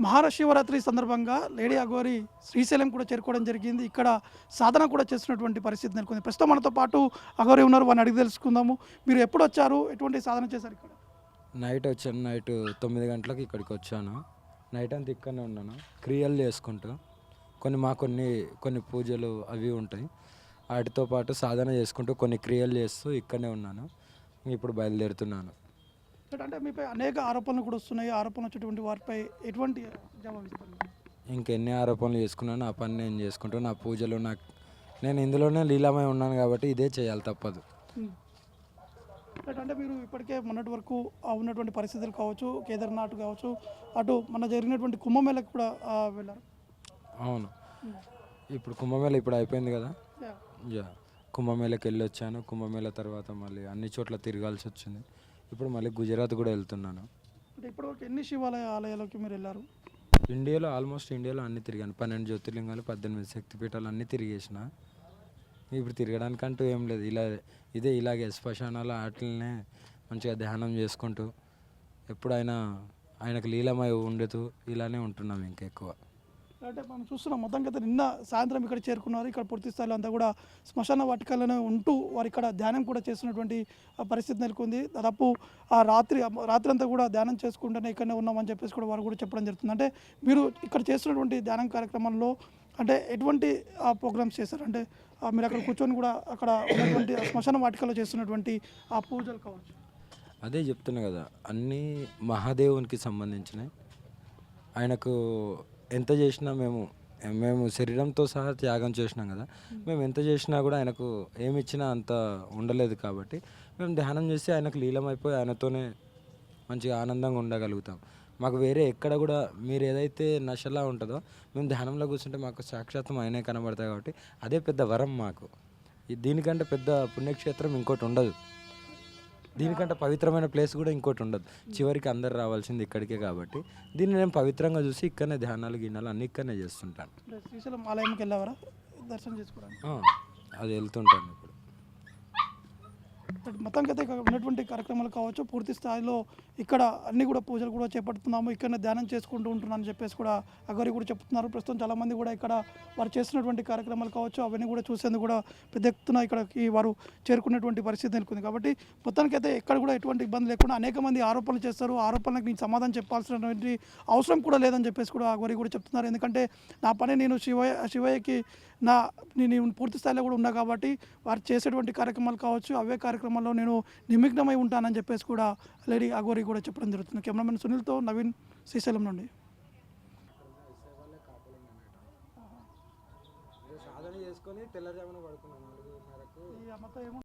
మహాశివరాత్రి సందర్భంగా లేడీ అఘోరి శ్రీశైలం కూడా చేరుకోవడం జరిగింది. ఇక్కడ సాధన కూడా చేస్తున్నటువంటి పరిస్థితి నెలకొంది. ప్రస్తుతం మనతో పాటు అఘోరి ఉన్నారు. వారిని అడిగి తెలుసుకుందాము. మీరు ఎప్పుడు వచ్చారు? ఎటువంటి సాధన చేశారు ఇక్కడ? నైట్ వచ్చాను. నైట్ 9 గంటలకు ఇక్కడికి వచ్చాను. నైట్ అంతా ఇక్కడనే ఉన్నాను, క్రియలు చేసుకుంటూ. కొన్ని పూజలు అవి ఉంటాయి, వాటితో పాటు సాధన చేసుకుంటూ కొన్ని క్రియలు చేస్తూ ఇక్కడనే ఉన్నాను. ఇప్పుడు బయలుదేరుతున్నాను. అంటే మీపై అనేక ఆరోపణలు కూడా వస్తున్నాయి. ఆరోపణలు వచ్చేటువంటి వారిపై ఎటువంటి జవాబు ఇస్తారు? ఇంకెన్ని ఆరోపణలు చేసుకున్నాను, ఆ పని నేను చేసుకుంటూ నా పూజలు నేను ఇందులోనే లీలమై ఉన్నాను కాబట్టి ఇదే చేయాలి, తప్పదు. అంటే మీరు ఇప్పటికే మొన్నటి వరకు ఉన్నటువంటి పరిస్థితులు కావచ్చు, కేదార్నాథ్ కావచ్చు, అటు మన జరిగినటువంటి కుంభమేళకు కూడా వెళ్ళారు. అవును, ఇప్పుడు కుంభమేళ ఇప్పుడు అయిపోయింది కదా. యా, కుంభమేళకి వెళ్ళి వచ్చాను. కుంభమేళ తర్వాత మళ్ళీ అన్ని చోట్ల తిరగాల్సి వచ్చింది. ఇప్పుడు మళ్ళీ గుజరాత్ కూడా వెళ్తున్నాను. అంటే ఇప్పటివరకు ఎన్ని శివాలయ ఆలయాలకి మీరు వెళ్ళారు? ఇండియాలో అన్నీ తిరిగాను. 12 జ్యోతిర్లింగాలు, 18 శక్తిపీఠాలు అన్నీ తిరిగేసిన. ఇప్పుడు తిరగడానికంటూ ఏం లేదు. ఇలాగే శ్మశానాలు వాటిల్నే మంచిగా ధ్యానం చేసుకుంటూ ఎప్పుడైనా ఆయనకు లీలమై ఉండుతూ ఇలానే ఉంటున్నాం ఇంకెక్కువ. అంటే మనం చూస్తున్నాం మొత్తం కదా. నిన్న సాయంత్రం ఇక్కడ చేరుకున్నారు. ఇక్కడ పూర్తి స్థాయిలో అంతా కూడా శ్మశాన వాటికలోనే ఉంటూ వారు ఇక్కడ ధ్యానం కూడా చేస్తున్నటువంటి పరిస్థితి నెలకొంది. దాదాపు ఆ రాత్రి అంతా కూడా ధ్యానం చేసుకుంటూనే ఇక్కడనే ఉన్నామని చెప్పేసి కూడా వారు కూడా చెప్పడం జరుగుతుంది. అంటే మీరు ఇక్కడ చేస్తున్నటువంటి ధ్యానం కార్యక్రమంలో అంటే ఎటువంటి ప్రోగ్రామ్స్ చేశారు? అంటే మీరు అక్కడ కూర్చొని కూడా అక్కడ ఉన్నటువంటి శ్మశాన వాటికలో చేస్తున్నటువంటి ఆ పూజలు కావచ్చు. అదే చెప్తున్నా కదా, అన్నీ మహాదేవునికి సంబంధించినవి. ఆయనకు ఎంత చేసినా మేము శరీరంతో సహా త్యాగం చేసినాం కదా. మేము ఎంత చేసినా కూడా ఆయనకు ఏమి ఇచ్చినా అంత ఉండలేదు కాబట్టి మేము ధ్యానం చేసి ఆయనకు లీలమైపోయి ఆయనతోనే మంచిగా ఆనందంగా ఉండగలుగుతాం. మాకు వేరే ఎక్కడ కూడా మీరు ఏదైతే నశలా ఉంటుందో మేము ధ్యానంలో కూర్చుంటే మాకు సాక్షాత్తం ఆయనే కనబడతాయి కాబట్టి అదే పెద్ద వరం మాకు. దీనికంటే పెద్ద పుణ్యక్షేత్రం ఇంకోటి ఉండదు, దీనికంటే పవిత్రమైన ప్లేస్ కూడా ఇంకోటి ఉండదు. చివరికి అందరు రావాల్సింది ఇక్కడికే కాబట్టి దీన్ని నేను పవిత్రంగా చూసి ఇక్కడనే ధ్యానాలు గిన్నాలు అన్ని ఇక్కడనే చేస్తుంటాను. శ్రీశైలం ఆలయంకి వెళ్ళావరా దర్శనం చేసుకోవడానికి? అది వెళ్తుంటాను. ఇప్పుడు మొత్తానికి అయితే ఇక్కడ ఉన్నటువంటి కార్యక్రమాలు కావచ్చు పూర్తి స్థాయిలో ఇక్కడ అన్ని కూడా పూజలు కూడా చేపడుతున్నాము, ఇక్కడ ధ్యానం చేసుకుంటూ ఉంటున్నాను చెప్పేసి కూడా అఘోరి కూడా చెప్తున్నారు. ప్రస్తుతం చాలామంది కూడా ఇక్కడ వారు చేస్తున్నటువంటి కార్యక్రమాలు కావచ్చు అవన్నీ కూడా చూసేందుకు కూడా పెద్ద ఎత్తున ఇక్కడికి వారు చేరుకున్నటువంటి పరిస్థితి నెలకొంది. కాబట్టి మొత్తానికి అయితే ఎక్కడ కూడా ఎటువంటి ఇబ్బంది లేకుండా అనేక మంది ఆరోపణలు చేస్తారు. ఆరోపణలకు నేను సమాధానం చెప్పాల్సినటువంటి అవసరం కూడా లేదని చెప్పేసి కూడా అఘోరి కూడా చెప్తున్నారు. ఎందుకంటే నా పని నేను శివయ్యకి నేను పూర్తి స్థాయిలో కూడా ఉన్నా కాబట్టి వారు చేసేటువంటి కార్యక్రమాలు కావచ్చు అవే కార్యక్రమాల్లో నేను నిమగ్నమై ఉంటానని చెప్పేసి కూడా లేడీ అఘోరి కూడా చెప్పడం జరుగుతుంది. కెమెరామెన్ సునీల్తో నవీన్, శ్రీశైలం నుండి. సాధన చేసుకొని తెల్లజామున పడుకున్నాను 4:30కు.